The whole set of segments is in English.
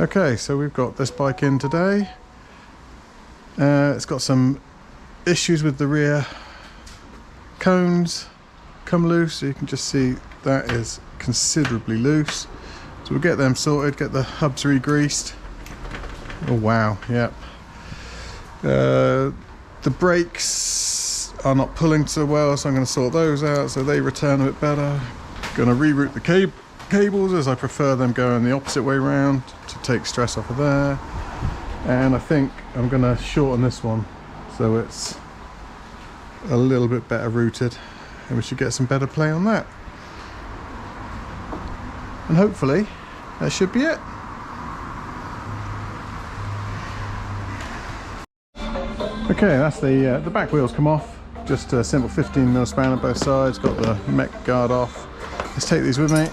Okay, so we've got this bike in today. It's got some issues with the rear cones come loose, so you can just see that is considerably loose. So we'll get them sorted, get the hubs re-greased. Oh wow, yep. The brakes are not pulling so well, so I'm going to sort those out so they return a bit better. Going to reroute the cables, as I prefer them going the opposite way round to take stress off of there. And I think I'm going to shorten this one so it's a little bit better routed, and we should get some better play on that. And hopefully that should be it. Okay, that's the back wheels come off. Just a simple 15mm span on both sides. Got the mech guard off. Let's take these with me.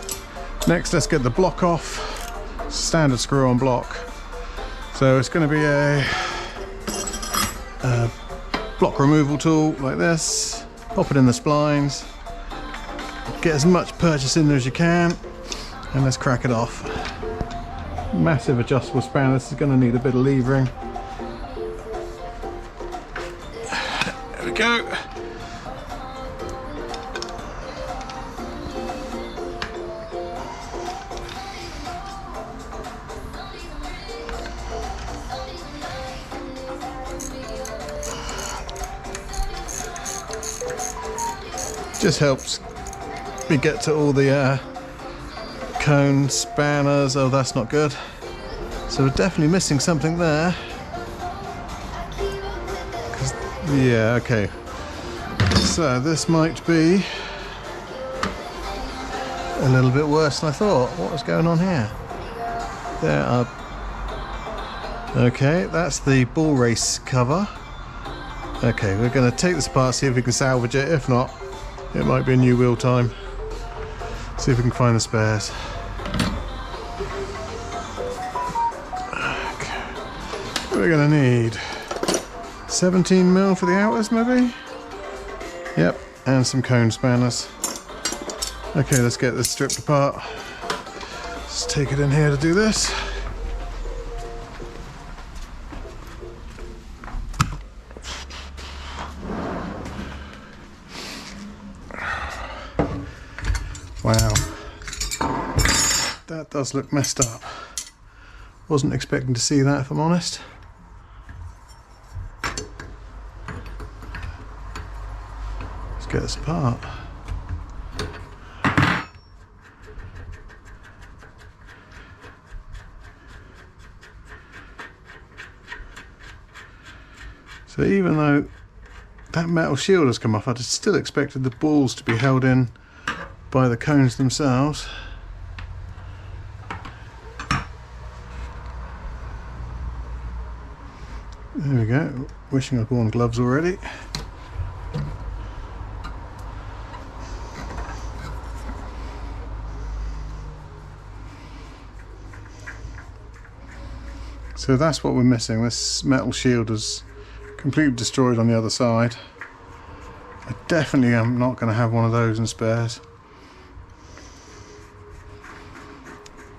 Next, let's get the block off. Standard screw-on block. So it's going to be a block removal tool like this. Pop it in the splines. Get as much purchase in there as you can, and let's crack it off. Massive adjustable span. This is going to need a bit of levering. There we go. Just helps me get to all the cone spanners. Oh, that's not good. So we're definitely missing something there. Yeah, okay. So this might be a little bit worse than I thought. What was going on here? There are... Okay, that's the ball race cover. Okay, we're going to take this apart, see if we can salvage it. If not, it might be a new wheel time. See if we can find the spares. Okay. We're going to need 17mm for the outers, maybe? Yep, and some cone spanners. Okay, let's get this stripped apart. Let's take it in here to do this. Wow, that does look messed up. Wasn't expecting to see that, if I'm honest. Let's get this apart. So even though that metal shield has come off, I'd still expected the balls to be held in by the cones themselves. There we go. Wishing I'd worn gloves already. So that's what we're missing. This metal shield is completely destroyed on the other side. I definitely am not going to have one of those in spares.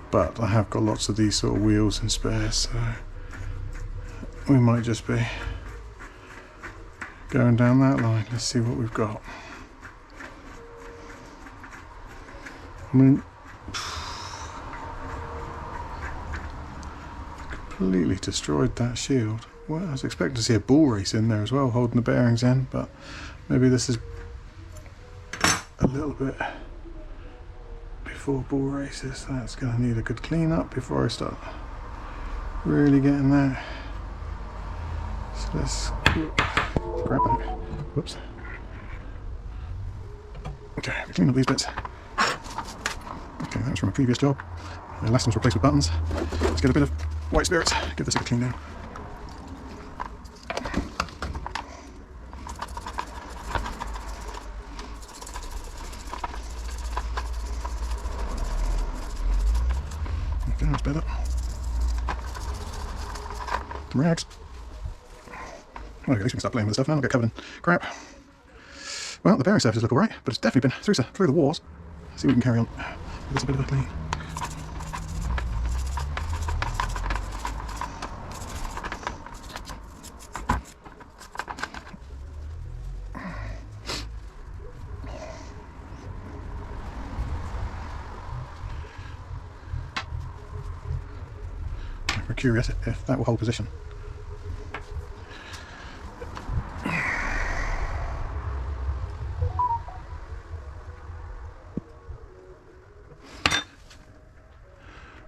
But I have got lots of these sort of wheels in spares, so we might just be going down that line. Let's see what we've got. I mean, completely destroyed that shield. Well, I was expecting to see a ball race in there as well, holding the bearings in, but maybe this is a little bit before ball races. That's going to need a good clean up before I start really getting that. So let's grab that. Whoops. Okay, clean up these bits. Okay, that was from a previous job. The last one's replaced with buttons. Let's get a bit of white spirits, give this a clean down. Okay, that's better. Some rags. Well, at least we can start playing with the stuff now, not get covered in crap. Well, the bearing surfaces look alright, but it's definitely been through the wars. Let's see if we can carry on. Give this a bit of a clean. curious if that will hold position.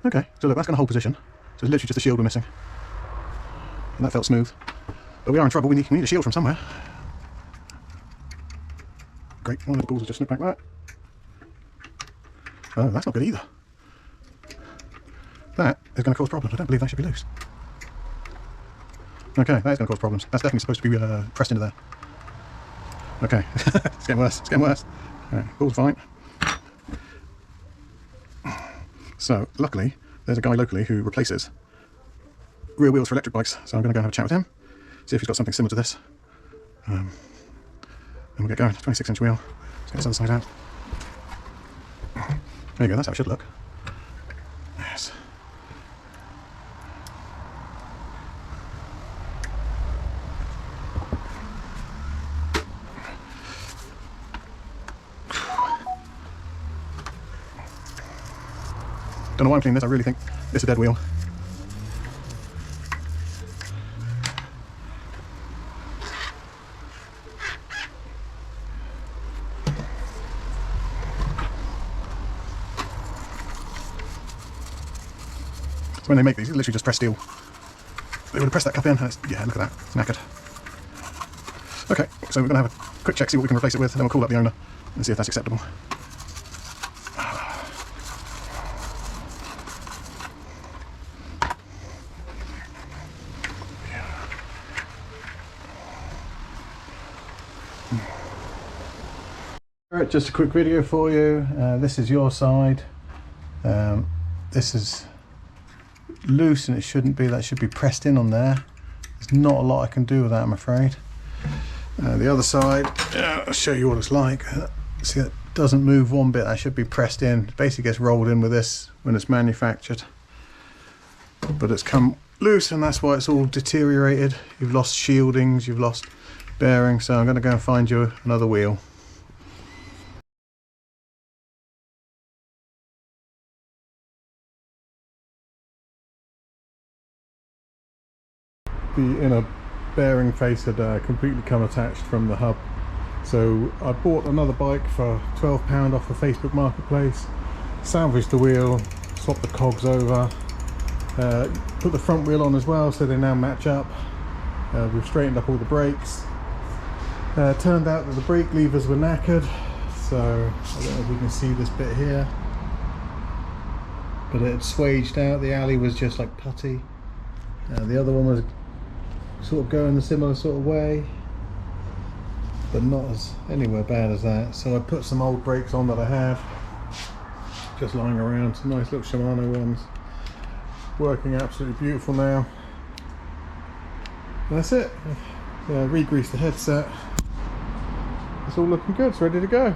Okay, so look, that's going to hold position. So it's literally just the shield we're missing. And that felt smooth. But we are in trouble, we need a shield from somewhere. Great, one of the balls has just slipped back like that. Oh, that's not good either. That is going to cause problems. I don't believe that should be loose. Okay, that is going to cause problems. That's definitely supposed to be pressed into there. Okay, it's getting worse, it's getting worse. Alright, ball's fine. So, luckily, there's a guy locally who replaces rear wheels for electric bikes, so I'm going to go and have a chat with him, see if he's got something similar to this. And we'll get going. 26-inch wheel. Let's get this other side out. There you go, that's how it should look. Yes. Don't know why I'm cleaning this, I really think it's a dead wheel. So when they make these, it's literally just press steel. They would have pressed that cup in, and yeah, look at that, it's knackered. Okay, so we're going to have a quick check, see what we can replace it with, and then we'll call up the owner and see if that's acceptable. Alright, just a quick video for you. This is your side. This is loose and it shouldn't be. That should be pressed in on there. There's not a lot I can do with that, I'm afraid. The other side, I'll show you what it's like. See, it doesn't move one bit. That should be pressed in. It basically gets rolled in with this when it's manufactured. But it's come loose and that's why it's all deteriorated. You've lost shieldings, you've lost bearings, so I'm going to go and find you another wheel. The inner bearing face had completely come attached from the hub, so I bought another bike for £12 off the Facebook Marketplace, salvaged the wheel, swapped the cogs over, put the front wheel on as well so they now match up. We've straightened up all the brakes. Turned out that the brake levers were knackered, so I don't know if you can see this bit here, but it had swaged out. The alley was just like putty. The other one was sort of going a similar sort of way, but not as anywhere bad as that. So I put some old brakes on that I had just lying around, some nice little Shimano ones, working absolutely beautiful now. And that's it. Re-greased the headset. It's all looking good, it's ready to go.